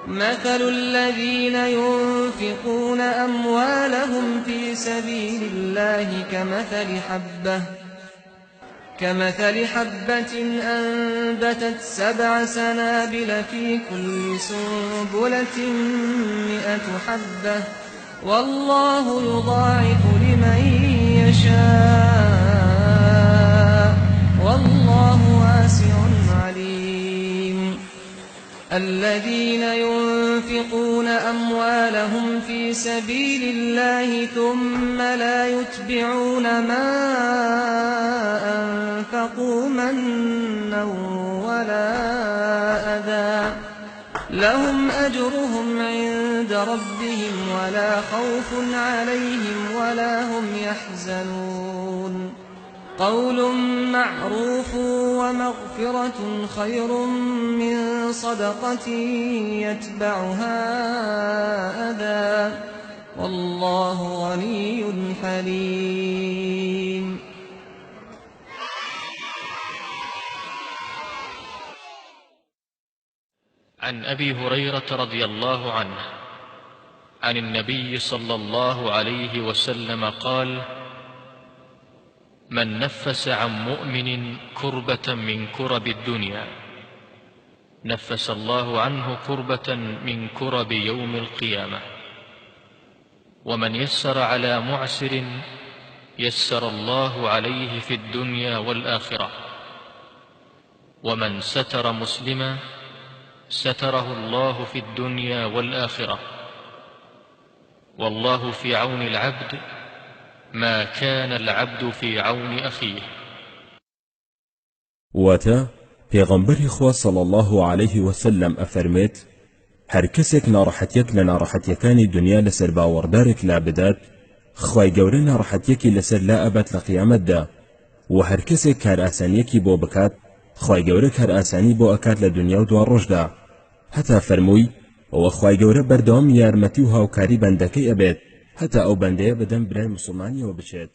مثل الذين ينفقون أموالهم في سبيل الله كمثل حبة أنبتت 7 سنابل في كل سنبلة 100 حبة والله يضاعف لمن يشاء والله واسع عليم. الذين ينفقون أموالهم في سبيل الله ثم لا يتبعون ما أنفقوا منا ولا أذى لهم أجرهم عند ربهم ولا خوف عليهم ولا هم يحزنون. قول معروف ومغفرة خير من صدقة يتبعها أذى والله غني حليم. عن أبي هريرة رضي الله عنه عن النبي صلى الله عليه وسلم قال: من نفس عن مؤمن كربة من كرب الدنيا نفس الله عنه كربة من كرب يوم القيامة. ومن يسر على معسر يسر الله عليه في الدنيا والآخرة. ومن ستر مسلما ستره الله في الدنيا والآخرة. والله في عون العبد ما كان العبد في عون أخيه. واتا پیغمبری خوا صلی الله علیه وسلم افرمید: هر کسێک ناڕەحەتیەک لە ناڕەحەتیەکانی دنیا لەسەر باوەڕدارێک لا بدات، خوای گەورە ناڕەحەتیەکی لەسەر لا ئەبات لە قیامەتدا، و هەر کەسێک کار ئاسانیەکی بۆ بکات، خوای گەورە کار ئاسانی بۆ ئەکات لە دنیا و دوا ڕۆژدا. هەتا فەرمووی: ئەوە خوای گەورە بەردەوام یارمەتی و هاوکاری بەندەکەی ئەبێت هەتا ئەو بەندەیە بەدەم برای مسلمانیەوە بچێت.